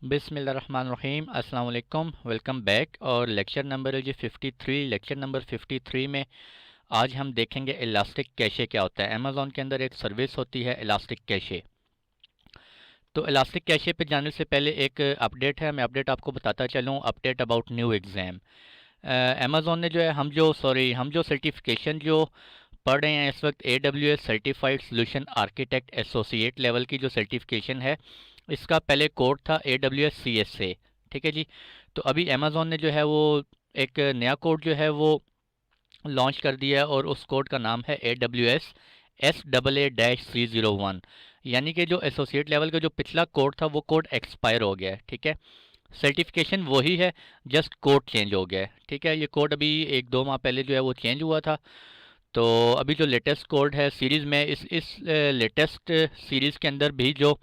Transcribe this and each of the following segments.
बिस्मिल्लाहिर्रहमानिर्रहीम अस्सलाम वालेकुम, वेलकम बैक। और लेक्चर नंबर है जी 53। लेक्चर नंबर 53 में आज हम देखेंगे इलास्टिक कैशे क्या होता है। अमेज़ॉन के अंदर एक सर्विस होती है इलास्टिक कैशे। तो इलास्टिक कैशे पे जाने से पहले एक अपडेट है, मैं अपडेट आपको बताता चलूँ। Update about new exam. Amazon ने जो है हम जो सर्टिफिकेशन जो पढ़ रहे हैं इस वक्त AWS certified solution architect associate level की जो सर्टिफिकेशन है, इसका पहले कोड था AWS CSA। ठीक है जी। तो अभी अमेज़ॉन ने जो है वो एक नया कोड जो है वो लॉन्च कर दिया है और उस कोड का नाम है AWS SAA-301। यानी कि जो एसोसिएट लेवल का जो पिछला कोड था वो कोड एक्सपायर हो गया है। ठीक है, सर्टिफिकेशन वही है, जस्ट कोड चेंज हो गया है। ठीक है, ये कोड अभी 1-2 माह पहले जो है वो चेंज हुआ था। तो अभी जो लेटेस्ट कोड है सीरीज़ में, इस लेटेस्ट सीरीज़ के अंदर भी जो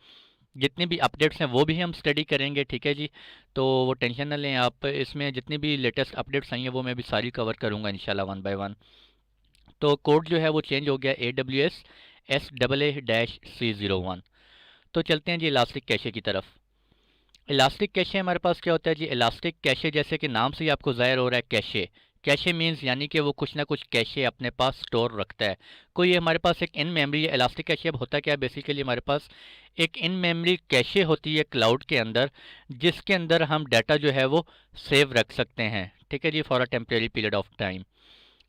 जितनी भी अपडेट्स हैं वो भी हम स्टडी करेंगे। ठीक है जी। तो वो टेंशन ना लें आप, इसमें जितनी भी लेटेस्ट अपडेट्स आई हैं वो मैं भी सारी कवर करूँगा इंशाल्लाह वन बाय वन। तो कोड जो है वो चेंज हो गया AWS SAA-301। तो चलते हैं जी इलास्टिक कैशे की तरफ। इलास्टिक कैशे हमारे पास क्या होता है जी। इलास्टिक कैशे जैसे कि नाम से ही आपको ज़ाहिर हो रहा है, कैशे। कैशे मीन्स यानी कि वो कुछ ना कुछ कैशे अपने पास स्टोर रखता है। कोई हमारे पास एक इन मेमोरी है। इलास्टिक कैशे अब होता क्या है, बेसिकली हमारे पास एक इन मेमोरी कैशे होती है क्लाउड के अंदर, जिसके अंदर हम डाटा जो है वो सेव रख सकते हैं। ठीक है जी, for a temporary period of time.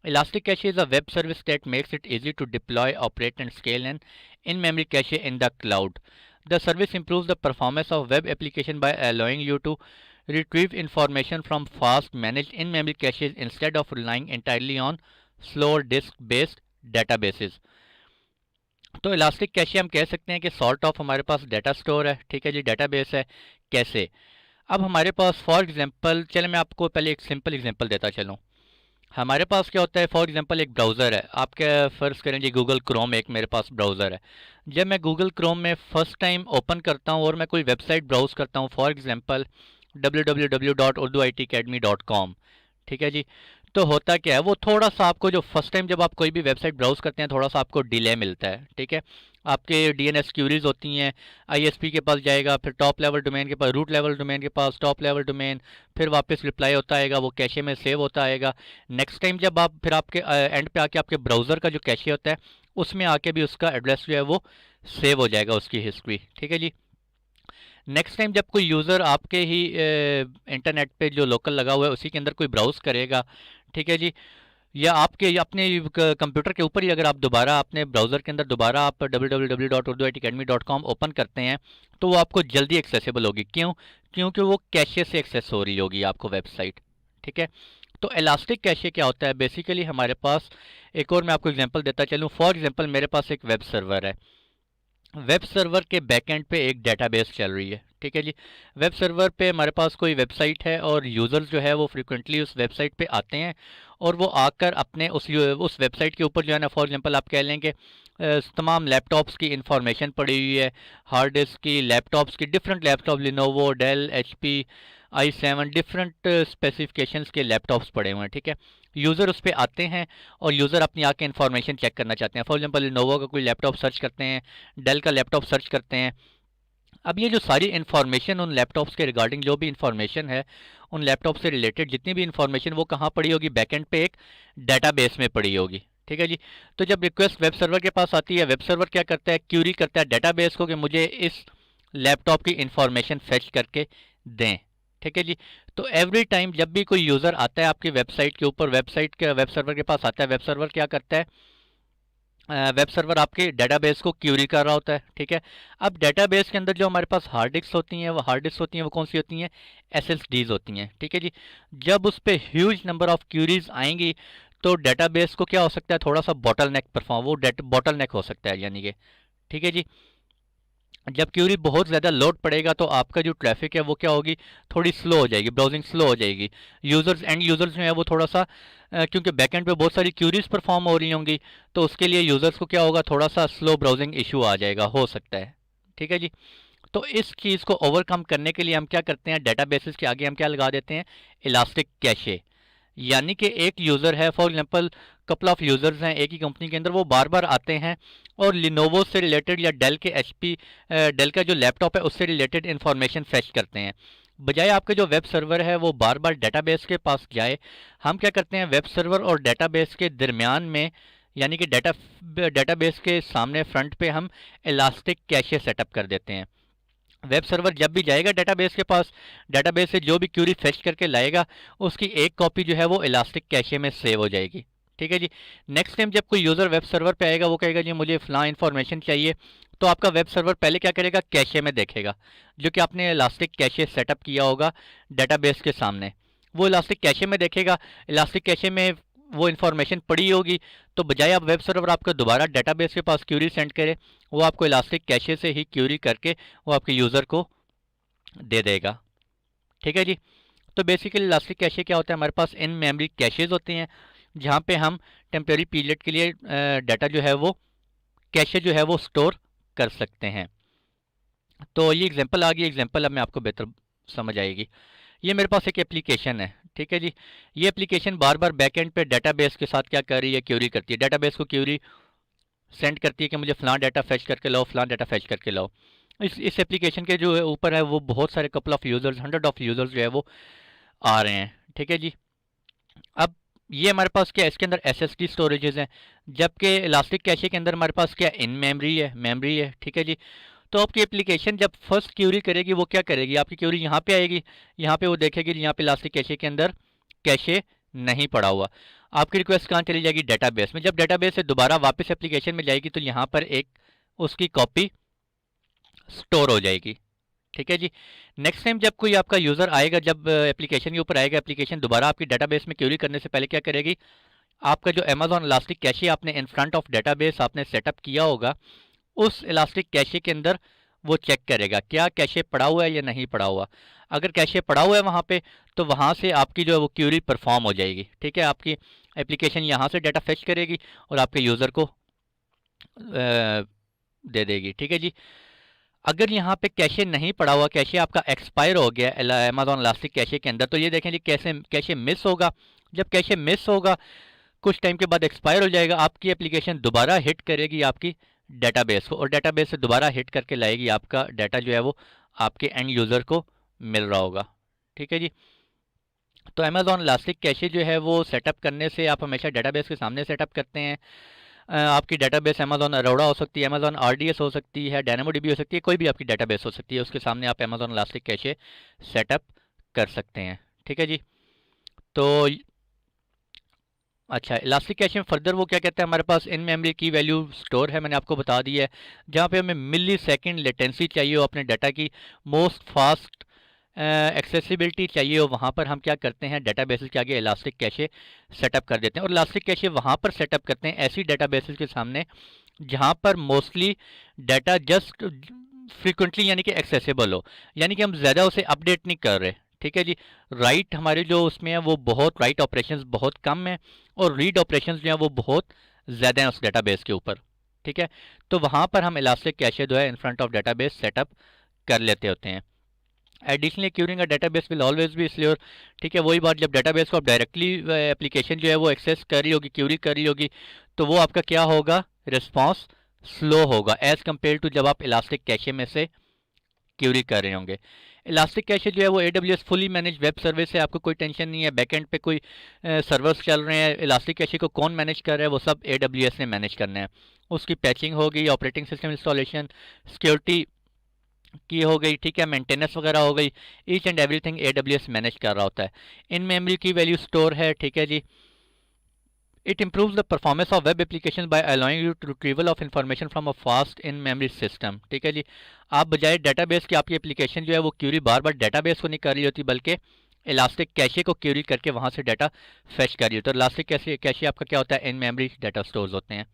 Elastic Cache is a web service that makes it easy to deploy, operate, and scale an in-memory cache in the cloud. The service improves the performance of web application by allowing you to retrieve information from fast managed in-memory caches instead of relying entirely on slow disk-based databases. तो elastic cache हम कह सकते हैं कि sort of हमारे पास data store है। ठीक है जी, डाटाबेस है। कैसे? अब हमारे पास फॉर एग्जांपल, चले मैं आपको पहले एक सिंपल एग्जांपल देता चलूँ। हमारे पास क्या होता है, फॉर एग्जांपल एक ब्राउज़र है आपके, फ़र्ज़ करें जी गूगल क्रोम एक मेरे पास ब्राउज़र है। जब मैं गूगल क्रोम में फ़र्स्ट टाइम ओपन करता हूँ और मैं कोई वेबसाइट ब्राउज़ करता हूँ, फॉर एग्जांपल www.urduitacademy.com। ठीक है जी। तो होता क्या है, वो थोड़ा सा आपको जो फर्स्ट टाइम जब आप कोई भी वेबसाइट ब्राउज़ करते हैं थोड़ा सा आपको डिले मिलता है। ठीक है, आपके DNS क्यूरीज होती हैं, ISP के पास जाएगा, फिर टॉप लेवल डोमेन के पास, रूट लेवल डोमेन के पास, टॉप लेवल डोमेन, फिर वापस रिप्लाई होता आएगा, वो कैशे में सेव होता आएगा। नेक्स्ट टाइम जब आप फिर आपके एंड पे आके आपके ब्राउज़र का जो कैशे होता है उसमें आके भी उसका एड्रेस जो है वो सेव हो जाएगा, उसकी हिस्ट्री। ठीक है जी। नेक्स्ट टाइम जब कोई यूज़र आपके ही इंटरनेट पे जो लोकल लगा हुआ है उसी के अंदर कोई ब्राउज़ करेगा, ठीक है जी, या आपके अपने कंप्यूटर के ऊपर ही अगर आप दोबारा अपने ब्राउज़र के अंदर दोबारा आप www.urduitacademy.com ओपन करते हैं तो वो आपको जल्दी एक्सेसिबल होगी। क्यों? क्योंकि वो कैशे से एक्सेस हो रही होगी आपको वेबसाइट। ठीक है, तो इलास्टिक कैशे क्या होता है, बेसिकली हमारे पास एक और मैं आपको एग्जांपल देता चलूँ। फॉर एग्जांपल मेरे पास एक वेब सर्वर है, वेब सर्वर के बैकएंड पे एक डेटाबेस चल रही है। ठीक है जी। वेब सर्वर पे हमारे पास कोई वेबसाइट है और यूज़र्स जो है वो फ्रिक्वेंटली उस वेबसाइट पे आते हैं और वो आकर अपने उस वेबसाइट के ऊपर जो है ना, फॉर एग्जांपल आप कह लें कि तमाम लैपटॉप्स की इंफॉर्मेशन पड़ी हुई है, हार्ड डिस्क की, लैपटॉप्स की, different laptop, Lenovo, Dell, HP, i7, different specifications के लैपटॉप्स पड़े हुए हैं। ठीक है, यूज़र उस पर आते हैं और यूज़र अपनी आके इन्फॉर्मेशन चेक करना चाहते हैं। फॉर एग्जांपल लिनोवो का कोई लैपटॉप सर्च करते हैं, डेल का लैपटॉप सर्च करते हैं। अब ये जो सारी इन्फॉर्मेशन उन लैपटॉप्स के रिगार्डिंग जो भी इन्फॉर्मेशन है, उन लैपटॉप से रिलेटेड जितनी भी इन्फॉर्मेशन वो कहाँ पड़ी होगी, बैकएंड पे एक डेटाबेस में पड़ी होगी। ठीक है जी। तो जब रिक्वेस्ट वेब सर्वर के पास आती है, वेब सर्वर क्या करता है, क्यूरी करता है डेटाबेस को कि मुझे इस लैपटॉप की इन्फॉर्मेशन फेच करके दें। ठीक है जी। तो एवरी टाइम जब भी कोई यूज़र आता है आपकी वेबसाइट के ऊपर, वेबसाइट के वेब सर्वर के पास आता है, वेब सर्वर क्या करता है, वेब सर्वर आपके डेटाबेस को क्यूरी कर रहा होता है। ठीक है, अब डेटाबेस के अंदर जो हमारे पास हार्ड डिस्क होती हैं, वो हार्ड डिस्क होती हैं, वो कौन सी होती हैं, SSDs होती हैं। ठीक है जी। जब उस पर ह्यूज नंबर ऑफ क्यूरीज आएंगी तो डेटाबेस को क्या हो सकता है, थोड़ा सा बॉटल नेक परफॉर्म, वो बॉटल नेक हो सकता है यानी कि। ठीक है जी। जब क्यूरी बहुत ज़्यादा लोड पड़ेगा तो आपका जो ट्रैफिक है वो क्या होगी, थोड़ी स्लो हो जाएगी, ब्राउजिंग स्लो हो जाएगी। यूज़र्स एंड यूज़र्स जो है वो थोड़ा सा क्योंकि बैकएंड पे बहुत सारी क्यूरीज परफॉर्म हो रही होंगी तो उसके लिए यूज़र्स को क्या होगा, थोड़ा सा स्लो ब्राउजिंग इशू आ जाएगा, हो सकता है। ठीक है जी। तो इस चीज़ को ओवरकम करने के लिए हम क्या करते हैं, डेटाबेसेस के आगे हम क्या लगा देते हैं, इलास्टिक कैशे। यानी कि एक यूज़र है, for example couple of users हैं एक ही कंपनी के अंदर, वो बार बार आते हैं और लिनोवो से रिलेटेड या डेल के HP डेल का जो लैपटॉप है उससे रिलेटेड इन्फॉर्मेशन फेच करते हैं। बजाय आपके जो वेब सर्वर है वो बार बार डेटाबेस के पास जाए, हम क्या करते हैं वेब सर्वर और डेटाबेस के दरमियान में, यानी कि डेटाबेस के सामने फ्रंट पे हम इलास्टिक कैशे सेटअप कर देते हैं। वेब सर्वर जब भी जाएगा डेटाबेस के पास, डेटाबेस से जो भी क्यूरी फेच करके लाएगा उसकी एक कॉपी जो है वो इलास्टिक कैशे में सेव हो जाएगी। ठीक है जी। नेक्स्ट टाइम जब कोई यूज़र वेब सर्वर पे आएगा वो कहेगा जी मुझे फ़लाँ इन्फॉर्मेशन चाहिए, तो आपका वेब सर्वर पहले क्या करेगा, कैशे में देखेगा, जो कि आपने इलास्टिक कैशे सेटअप किया होगा डेटाबेस के सामने, वो इलास्टिक कैशे में देखेगा। इलास्टिक कैशे में वो इन्फॉर्मेशन पड़ी होगी, तो बजाय आप वेब सर्वर आपको दोबारा डेटाबेस के पास क्यूरी सेंड करे, वो आपको इलास्टिक कैशे से ही क्यूरी करके वो आपके यूज़र को दे देगा। ठीक है जी। तो बेसिकली इलास्टिक कैशे क्या होता है, हमारे पास इन मेमोरी कैशेज होते हैं जहाँ पे हम टेम्परेरी पीरियड के लिए डाटा जो है वो कैशे जो है वो स्टोर कर सकते हैं। तो ये एग्जांपल आ गई, एग्जांपल अब मैं आपको बेहतर समझ आएगी। ये मेरे पास एक एप्लीकेशन है, ठीक है जी। ये एप्लीकेशन बार बार बैकएंड पे डेटाबेस के साथ क्या कर रही है, क्यूरी करती है, डेटाबेस को क्यूरी सेंड करती है कि मुझे फ़लाँ डाटा फेच करके लाओ, फ़लाँ डाटा फेच करके लाओ। इस एप्लीकेशन के जो ऊपर है वो बहुत सारे couple of users, hundred of users जो है वो आ रहे हैं। ठीक है जी। अब ये हमारे पास क्या है, इसके अंदर SSD स्टोरेजेस हैं, जबकि इलास्टिक कैशे के अंदर हमारे पास क्या इन मेमोरी है। ठीक है जी। तो आपकी एप्लीकेशन जब फर्स्ट क्यूरी करेगी वो क्या करेगी, आपकी क्यूरी यहाँ पे आएगी, यहाँ पे वो देखेगी यहाँ पे इलास्टिक कैशे के अंदर कैशे नहीं पड़ा हुआ। आपकी रिक्वेस्ट कहाँ चली जाएगी, डेटाबेस में। जब डेटाबेस से दोबारा वापस एप्लीकेशन में जाएगी तो यहाँ पर एक उसकी कॉपी स्टोर हो जाएगी। ठीक है जी। नेक्स्ट टाइम जब कोई आपका यूज़र आएगा, जब एप्लीकेशन के ऊपर आएगा, एप्लीकेशन दोबारा आपकी डेटाबेस में क्यूरी करने से पहले क्या करेगी, आपका जो अमेजॉन इलास्टिक कैशे आपने इन फ्रंट ऑफ डेटाबेस आपने सेटअप किया होगा, उस इलास्टिक कैशे के अंदर वो चेक करेगा क्या कैशे पड़ा हुआ है या नहीं पड़ा हुआ। अगर कैशे पड़ा हुआ है वहाँ पे, तो वहाँ से आपकी जो है वो क्यूरी परफॉर्म हो जाएगी। ठीक है, आपकी एप्लीकेशन यहाँ से डाटा फेच करेगी और आपके यूज़र को दे देगी। ठीक है जी। अगर यहाँ पे कैशे नहीं पड़ा हुआ, कैशे आपका एक्सपायर हो गया अमेजॉन इलास्टिक कैशे के अंदर, तो ये देखें जी कैसे कैशे मिस होगा। जब कैशे मिस होगा कुछ टाइम के बाद एक्सपायर हो जाएगा, आपकी एप्लीकेशन दोबारा हिट करेगी आपकी डेटाबेस को और डेटाबेस से दोबारा हिट करके लाएगी, आपका डाटा जो है वो आपके एंड यूज़र को मिल रहा होगा। ठीक है जी। तो अमेजॉन इलास्टिक कैशे जो है वो सेटअप करने से आप हमेशा डेटाबेस के सामने सेटअप करते हैं। आपकी डेटाबेस अमेजॉन अरोड़ा हो सकती है, अमेजॉन RDS हो सकती है, DynamoDB हो सकती है, कोई भी आपकी डेटाबेस हो सकती है, उसके सामने आप अमेजॉन इलास्टिक कैशे सेटअप कर सकते हैं। ठीक है जी। तो अच्छा, इलास्टिक कैशे में फर्दर वो क्या कहता है, हमारे पास इन मेमोरी की वैल्यू स्टोर है, मैंने आपको बता दी है। जहाँ पे हमें मिली सेकेंड लेटेंसी चाहिए हो अपने डाटा की, मोस्ट फास्ट एक्सेसिबिलिटी चाहिए हो, वहाँ पर हम क्या करते हैं, डेटाबेसेस के आगे इलास्टिक कैशे सेटअप कर देते हैं। और इलास्टिक कैशे वहाँ पर सेटअप करते हैं ऐसी डेटाबेसेस के सामने जहाँ पर मोस्टली डाटा जस्ट फ्रीक्वेंटली यानी कि एक्सेसिबल हो, यानी कि हम ज़्यादा उसे अपडेट नहीं कर रहे। ठीक है जी। राइट हमारे जो उसमें है वो बहुत राइट ऑपरेशंस बहुत कम है और रीड ऑपरेशंस जो है वो बहुत ज़्यादा हैं उस डेटाबेस के ऊपर। ठीक है, तो वहाँ पर हम इलास्टिक कैशे जो है इन फ्रंट ऑफ डेटाबेस सेटअप कर लेते होते हैं। Additionally curing a database will always be slower. ठीक है, वही बात, जब डेटाबेस को आप डायरेक्टली एप्लीकेशन जो है वो एक्सेस कर रही होगी, क्यूरी कर रही होगी, तो वो आपका क्या होगा, रिस्पॉन्स स्लो होगा एज़ कम्पेयर टू जब आप इलास्टिक कैशे में से क्यूरी कर रहे होंगे। इलास्टिक कैशे जो है वो AWS fully manage web service है, आपको कोई टेंशन नहीं है बैकएंड पे कोई सर्वर्स चल रहे हैं। इलास्टिक कैशे को कौन मैनेज कर रहा है, वो सब AWS ने मैनेज करना है। उसकी पैचिंग हो गई, ऑपरेटिंग सिस्टम इंस्टॉलेशन, सिक्योरिटी की हो गई, ठीक है, मेंटेनेंस वगैरह हो गई, each and everything AWS manage कर रहा होता है। इन मेमोरी की वैल्यू स्टोर है। ठीक है जी। It improves the performance of web application by allowing you to retrieval of information from a fast in memory system। ठीक है जी। आप बजाय डेटाबेस की आपकी एप्लीकेशन जो है वो क्यूरी बार बार डेटाबेस को नहीं कर रही होती, बल्कि इलास्टिक कैशे को क्यूरी करके वहाँ से डाटा फेच कर रही होती है। तो इलास्टिक कैशे आपका क्या होता है, इन मेमोरी डाटा स्टोर्स होते हैं।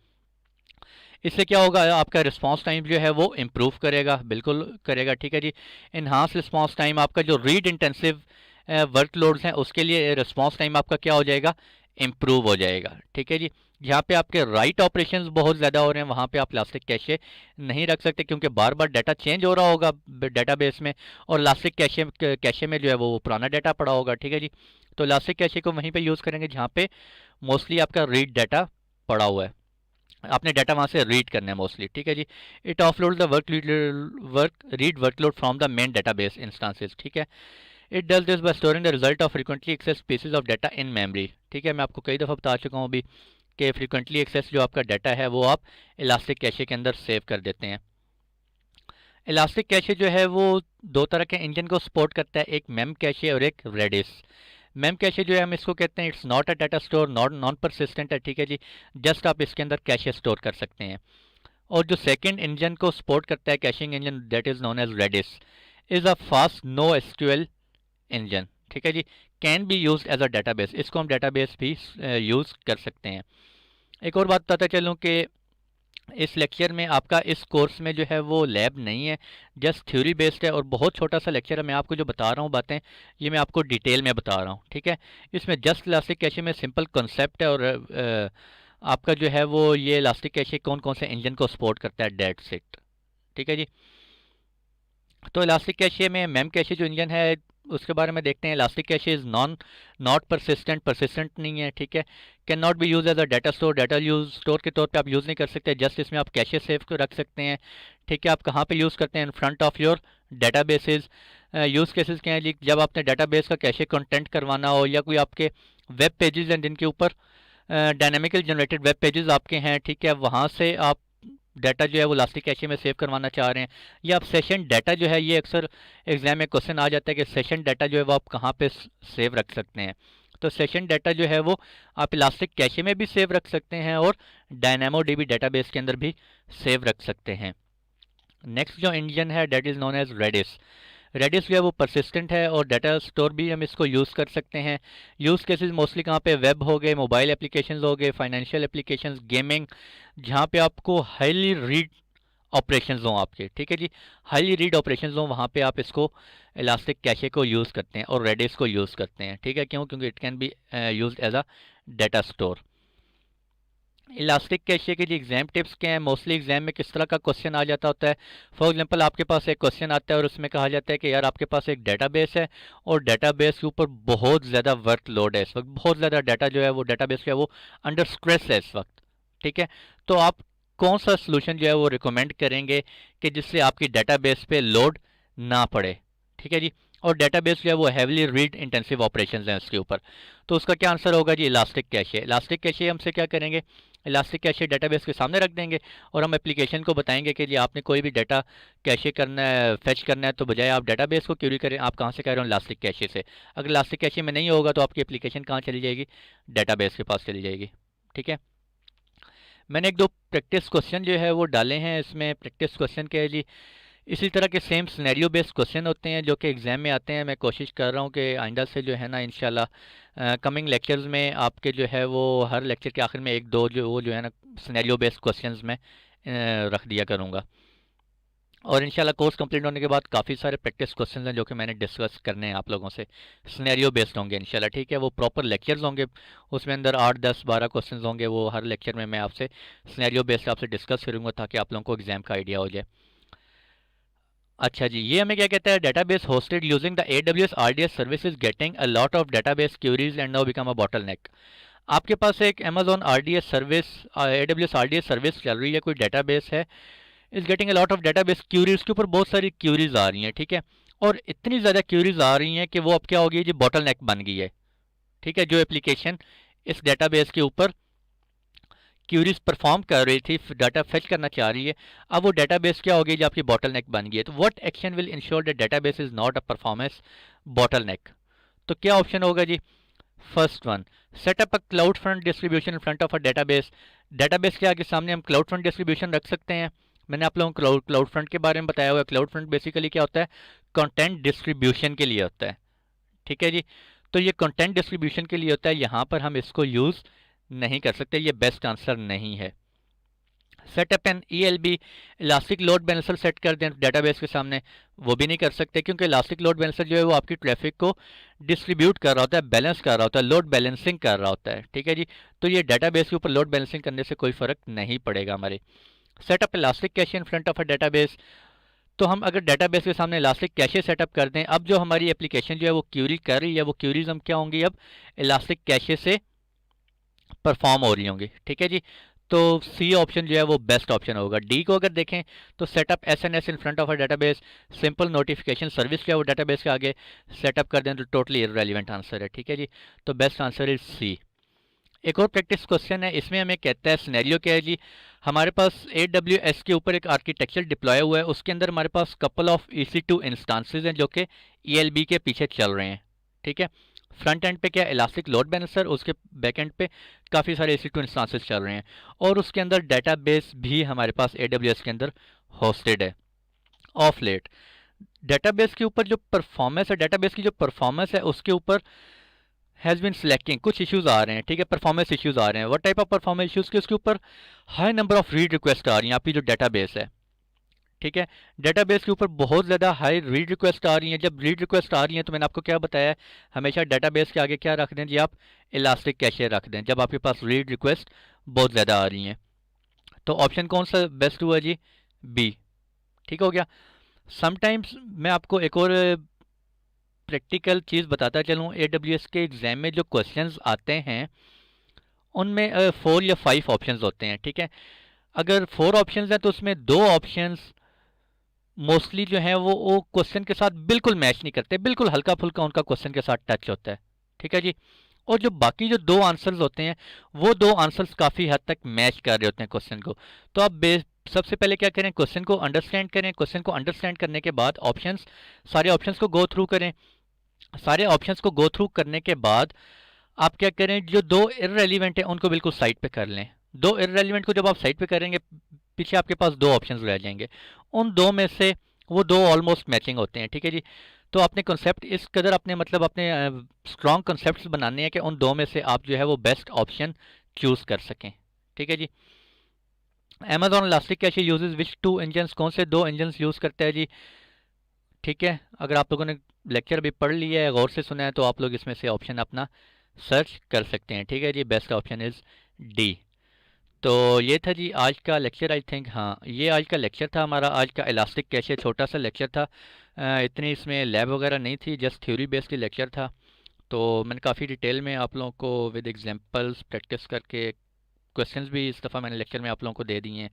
इससे क्या होगा, आपका रिस्पांस टाइम जो है वो इम्प्रूव करेगा, बिल्कुल करेगा। ठीक है जी। इन्हांस रिस्पांस टाइम, आपका जो रीड इंटेंसिव वर्कलोड्स हैं उसके लिए रिस्पांस टाइम आपका क्या हो जाएगा, इम्प्रूव हो जाएगा। ठीक है जी। जहाँ पे आपके राइट ऑपरेशंस बहुत ज़्यादा हो रहे हैं वहाँ पे आप इलास्टिक कैशे नहीं रख सकते, क्योंकि बार बार डाटा चेंज हो रहा होगा डेटाबेस में, और इलास्टिक कैशे कैशे में जो है वो पुराना डाटा पड़ा होगा। ठीक है जी, तो इलास्टिक कैशे को वहीं पे यूज़ करेंगे जहाँ पे मोस्टली आपका रीड डाटा पड़ा हुआ है, आपने डाटा वहाँ से रीड करना है मोस्टली। ठीक है जी, it offload the read workload from the main database instances. ठीक है, it does this by storing the result of frequently access pieces of data in memory. ठीक है, मैं आपको कई दफ़ा बता चुका हूँ अभी कि फ्रीक्वेंटली एक्सेस जो आपका डाटा है वो आप इलास्टिक कैशे के अंदर सेव कर देते हैं। इलास्टिक कैशे जो है वो दो तरह के इंजन को सपोर्ट करता है, एक मेम कैशे और एक रेडिस। मेम कैशे जो है हम इसको कहते हैं it's not a data store, non persistent है। ठीक है जी, जस्ट आप इसके अंदर कैशे स्टोर कर सकते हैं। और जो सेकंड इंजन को सपोर्ट करता है caching engine, that is known as Redis, is a fast no SQL engine. ठीक है जी, can be use as a database, इसको हम डाटाबेस भी यूज़ कर सकते हैं। एक और बात बताता चलूँ कि इस लेक्चर में आपका इस कोर्स में जो है वो लैब नहीं है, जस्ट थ्योरी बेस्ड है और बहुत छोटा सा लेक्चर है। मैं आपको जो बता रहा हूँ बातें, ये मैं आपको डिटेल में बता रहा हूँ। ठीक है, इसमें जस्ट इलास्टिक कैशे में सिंपल कॉन्सेप्ट है, और आपका जो है वो ये इलास्टिक कैशे कौन कौन से इंजन को सपोर्ट करता है, डेट्स इट। ठीक है जी, तो इलास्टिक कैशे में मेम कैशे जो इंजन है उसके बारे में देखते हैं। ElastiCache is not persistent नहीं है। ठीक है, can not be use as a data store, data use store के तौर पे आप यूज़ नहीं कर सकते, जस्ट इसमें आप कैशे सेव को रख सकते हैं। ठीक है, आप कहाँ पे यूज़ करते हैं, इन front of your data basis. Use cases क्या है जी, जब आपने डाटा बेस का कैशे कंटेंट करवाना हो, या कोई आपके वेब पेजेस हैं जिनके ऊपर डायनामिकल जनरेटेड वेब पेजेस आपके हैं। ठीक है, वहाँ से आप डाटा जो है वो इलास्टिक कैशे में सेव करवाना चाह रहे हैं, या आप सेशन डाटा जो है, ये अक्सर एग्जाम में क्वेश्चन आ जाता है कि सेशन डाटा जो है वो आप कहाँ पे सेव रख सकते हैं। तो सेशन डाटा जो है वो आप इलास्टिक कैशे में भी सेव रख सकते हैं और डायनामो डीबी डाटाबेस के अंदर भी सेव रख सकते हैं। नेक्स्ट जो इंजन है that is known as Redis. Redis जो है वो परसिस्टेंट है और डाटा स्टोर भी हम इसको यूज़ कर सकते हैं। यूज़ केसेस मोस्टली कहाँ पे, वेब हो गए, मोबाइल एप्लीकेशंस हो गए, फाइनेंशियल एप्लीकेशंस, गेमिंग, जहाँ पे आपको हाईली रीड ऑपरेशंस हों आपके। ठीक है जी, हाईली रीड ऑपरेशंस हों, वहाँ पे आप इसको इलास्टिक कैशे को यूज़ करते हैं और रेडिस को यूज़ करते हैं। ठीक है, क्यों, क्योंकि it can be use as a data store. ElastiCache के लिए एग्जाम टिप्स क्या हैं, मोस्टली एग्जाम में किस तरह का क्वेश्चन आ जाता होता है। फॉर एग्जांपल आपके पास एक क्वेश्चन आता है और उसमें कहा जाता है कि यार आपके पास एक डेटाबेस है और डेटाबेस के ऊपर बहुत ज़्यादा वर्कलोड है इस वक्त, बहुत ज़्यादा डाटा जो है वो डेटाबेस का वो अंडर स्ट्रेस है इस वक्त। ठीक है, तो आप कौन सा सोल्यूशन जो है वो रिकमेंड करेंगे कि जिससे आपकी डेटाबेस पे लोड ना पड़े। ठीक है जी, और डेटाबेस जो है वो हैवीली रीड इंटेंसिव ऑपरेशंस हैं उसके ऊपर, तो उसका क्या आंसर होगा जी, इलास्टिक कैशे। इलास्टिक कैशे हमसे क्या करेंगे, इलास्टिक कैशे डेटाबेस के सामने रख देंगे और हम एप्लीकेशन को बताएंगे कि जी आपने कोई भी डाटा कैशे करना है, फेच करना है, तो बजाय आप डेटाबेस को क्वेरी करें, आप कहाँ से कर रहे हो, इलास्टिक कैशे से। अगर इलास्टिक कैशे में नहीं होगा तो आपकी एप्लीकेशन कहाँ चली जाएगी, डेटाबेस के पास चली जाएगी। ठीक है, मैंने एक दो प्रैक्टिस क्वेश्चन जो है वो डाले हैं इसमें। प्रैक्टिस क्वेश्चन के जी इसी तरह के सेम सिनेरियो बेस्ड क्वेश्चन होते हैं जो कि एग्ज़ाम में आते हैं। मैं कोशिश कर रहा हूँ कि आइंदा से जो है ना इंशाल्लाह कमिंग लेक्चर्स में आपके जो है वो हर लेक्चर के आखिर में एक दो जो है ना सिनेरियो बेस्ड क्वेश्चंस में रख दिया करूँगा। और इंशाल्लाह कोर्स कंप्लीट होने के बाद काफ़ी सारे प्रैक्टिस क्वेश्चंस हैं जो कि मैंने डिस्कस करने हैं आप लोगों से, सिनेरियो बेस्ड होंगे इंशाल्लाह। ठीक है, वो प्रॉपर लेक्चर्स होंगे, उसमें अंदर 8 10 12 क्वेश्चंस होंगे, वो हर लेक्चर में मैं आपसे सिनेरियो बेस्ड आपसे डिस्कस करूँगा ताकि आप लोगों को एग्जाम का आइडिया हो जाए। अच्छा जी, ये हमें क्या कहता है, database hosted using the AWS RDS service is getting a lot of database queries and now become a bottleneck. आपके पास एक Amazon RDS service, AWS RDS service चल रही है, कोई डेटाबेस है, is getting a lot of database queries, उसके ऊपर बहुत सारी क्यूरीज आ रही हैं। ठीक है, और इतनी ज़्यादा क्यूरीज आ रही हैं कि वो अब क्या हो गई जी, बॉटलनेक बन गई है। ठीक है, जो एप्लीकेशन इस डेटाबेस के ऊपर क्यूरीज परफॉर्म कर रही थी, डाटा फेच करना चाह रही है, अब वो डेटाबेस क्या हो गई जो आपकी बॉटलनेक बन गई है। तो what action will ensure that database is not a performance bottleneck. तो क्या ऑप्शन होगा जी, first one, set up a CloudFront distribution in front of a database. Database के आगे सामने हम क्लाउड फ्रंट डिस्ट्रीब्यूशन रख सकते हैं। मैंने आप लोगों को क्लाउड फ्रंट के बारे में बताया हुआ है। क्लाउड फ्रंट बेसिकली क्या होता है, कंटेंट डिस्ट्रीब्यूशन के लिए होता है। ठीक है जी, तो ये कंटेंट डिस्ट्रीब्यूशन के लिए होता है, यहाँ पर हम इसको यूज़ नहीं कर सकते, ये बेस्ट आंसर नहीं है। Setup an ELB elastic load balancer set कर दें डेटाबेस के सामने, वो भी नहीं कर सकते, क्योंकि इलास्टिक लोड बैलेंसर जो है वो आपकी ट्रैफिक को डिस्ट्रीब्यूट कर रहा होता है, बैलेंस कर रहा होता है, लोड बैलेंसिंग कर रहा होता है। ठीक है जी, तो ये डेटाबेस के ऊपर लोड बैलेंसिंग करने से कोई फ़र्क नहीं पड़ेगा हमारे। Setup elastic cache in front of a database, तो हम अगर डेटाबेस के सामने इलास्टिक कैशे सेटअप कर दें, अब जो हमारी एप्लीकेशन जो है वो क्यूरी कर रही है, वो क्यूरीज हम क्या होंगी, अब इलास्टिक कैशे से परफॉर्म हो रही होंगी। ठीक है जी, तो सी ऑप्शन जो है वो बेस्ट ऑप्शन होगा। डी को अगर देखें तो setup SNS in front of a database, simple notification service जो है वो डेटाबेस के आगे सेटअप कर दें तो टोटली इररेलेवेंट आंसर है। ठीक है जी, तो बेस्ट आंसर इज सी। एक और प्रैक्टिस क्वेश्चन है, इसमें हमें कहता है सिनेरियो क्या है जी, हमारे पास AWS के ऊपर एक आर्किटेक्चर डिप्लॉय हुआ है, उसके अंदर हमारे पास कपल ऑफ EC2 इंस्टांसेस हैं जो कि ELB के पीछे चल रहे हैं। ठीक है, फ्रंट एंड पे क्या इलास्टिक लोड बैलेंसर, उसके बैक एंड पे काफ़ी सारे EC2 इंस्टांसेस चल रहे हैं, और उसके अंदर डेटाबेस भी हमारे पास AWS के अंदर होस्टेड है। ऑफ लेट डेटाबेस के ऊपर जो परफॉर्मेंस है, डेटाबेस की जो परफॉर्मेंस है उसके ऊपर हैज़ बिन सिलेक्टिंग कुछ इश्यूज आ रहे हैं। ठीक है, परफॉर्मेंस इश्यूज आ रहे हैं। What type of performance issues के, उसके ऊपर high number of read request आ रही हैं आपकी जो डेटाबेस है। ठीक है, डेटाबेस के ऊपर बहुत ज़्यादा हाई रीड रिक्वेस्ट आ रही हैं। जब रीड रिक्वेस्ट आ रही हैं तो मैंने आपको क्या बताया है, हमेशा डेटाबेस के आगे क्या रख दें जी, आप इलास्टिक कैशे रख दें जब आपके पास रीड रिक्वेस्ट बहुत ज़्यादा आ रही हैं। तो ऑप्शन कौन सा बेस्ट हुआ जी, बी। ठीक हो गया। समटाइम्स मैं आपको एक और प्रैक्टिकल चीज़ बताता चलूँ, AWS के एग्ज़ाम में जो क्वेश्चंस आते हैं उनमें 4 या 5 ऑप्शंस होते हैं। ठीक है, अगर 4 ऑप्शंस हैं तो उसमें 2 ऑप्शंस मोस्टली जो हैं वो क्वेश्चन के साथ बिल्कुल मैच नहीं करते, बिल्कुल हल्का फुल्का उनका क्वेश्चन के साथ टच होता है। ठीक है जी, और जो बाकी जो 2 आंसर्स होते हैं वो 2 आंसर्स काफ़ी हद तक मैच कर रहे होते हैं क्वेश्चन को। तो आप सबसे पहले क्या करें, क्वेश्चन को अंडरस्टैंड करें, क्वेश्चन को अंडरस्टैंड करने के बाद ऑप्शंस, सारे ऑप्शंस को गो थ्रू करें। सारे ऑप्शंस को गो थ्रू करने के बाद आप क्या करें, जो 2 इररेलीवेंट है उनको बिल्कुल साइड पे कर लें। 2 इररेलीवेंट को जब आप साइड पे करेंगे, पीछे आपके पास 2 ऑप्शंस रह जाएंगे, उन 2 में से वो 2 ऑलमोस्ट मैचिंग होते हैं। ठीक है जी, तो अपने कॉन्सेप्ट इस कदर अपने मतलब अपने स्ट्रॉन्ग कॉन्सेप्ट्स बनाने हैं कि उन 2 में से आप जो है वो बेस्ट ऑप्शन चूज़ कर सकें। ठीक है जी, अमेजॉन इलास्टिक कैशे यूजेस विच 2 इंजन्स, कौन से 2 इंजन्स यूज़ करते हैं जी। ठीक है, अगर आप लोगों ने लेक्चर अभी पढ़ लिया है, गौर से सुना है, तो आप लोग इसमें से ऑप्शन अपना सर्च कर सकते हैं। ठीक है जी, बेस्ट ऑप्शन इज़ डी। तो ये था जी आज का लेक्चर। आई थिंक हाँ, ये आज का लेक्चर था हमारा, आज का इलास्टिक कैशे छोटा सा लेक्चर था। इतनी इसमें लैब वगैरह नहीं थी, जस्ट थ्योरी बेस्ड ही लेक्चर था। तो मैंने काफ़ी डिटेल में आप लोगों को विद एग्जांपल्स प्रैक्टिस करके क्वेश्चंस भी इस दफ़ा मैंने लेक्चर में आप लोगों को दे दिए हैं,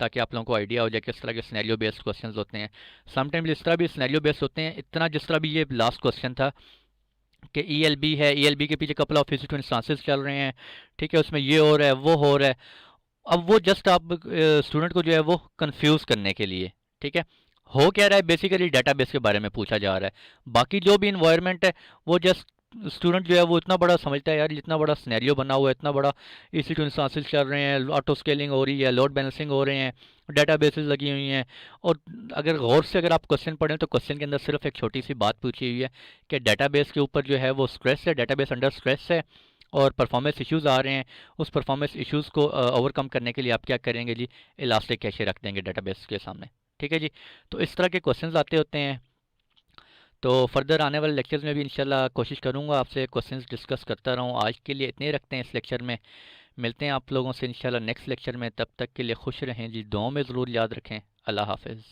ताकि आप लोगों को आइडिया हो जाए किस तरह के सिनेरियो बेस्ड क्वेश्चंस होते हैं। समटाइम्स इस तरह भी सिनेरियो बेस्ड होते हैं, इतना जिस तरह भी ये लास्ट क्वेश्चन था कि ELB है, ELB के पीछे कपल ऑफ EC2 इंस्टांसेस चल रहे हैं। ठीक है, उसमें ये हो रहा है, वो हो रहा है। अब वो जस्ट आप स्टूडेंट को जो है वो कंफ्यूज करने के लिए, ठीक है, हो क्या रहा है, बेसिकली डेटाबेस के बारे में पूछा जा रहा है। बाकी जो भी इन्वायरमेंट है वो जस्ट स्टूडेंट जो है वो इतना बड़ा समझता है, यार इतना बड़ा सिनेरियो बना हुआ है, इतना बड़ा EC2 इंस्टांसेस चल रहे हैं, ऑटो स्केलिंग हो रही है, लोड बैलेंसिंग हो रहे हैं, डेटाबेसेस लगी हुई हैं। और अगर गौर से अगर आप क्वेश्चन पढ़ें तो क्वेश्चन के अंदर सिर्फ एक छोटी सी बात पूछी हुई है कि डेटाबेस के ऊपर जो है वो स्ट्रेस है, डेटाबेस अंडर स्ट्रेस है और परफॉर्मेंस इश्यूज़ आ रहे हैं। उस परफॉर्मेंस इश्यूज़ को ओवरकम करने के लिए आप क्या करेंगे जी, इलास्टिक कैशे रख देंगे डेटाबेस के सामने। ठीक है जी, तो इस तरह के क्वेश्चंस आते होते हैं। तो फर्दर आने वाले लेक्चर्स में भी इंशाल्लाह कोशिश करूंगा आपसे क्वेश्चंस डिस्कस करता रहूं। आज के लिए इतने रखते हैं इस लेक्चर में, मिलते हैं आप लोगों से इंशाल्लाह नेक्स्ट लेक्चर में। तब तक के लिए खुश रहें जी, दुआओं में ज़रूर याद रखें। अल्लाह हाफिज़।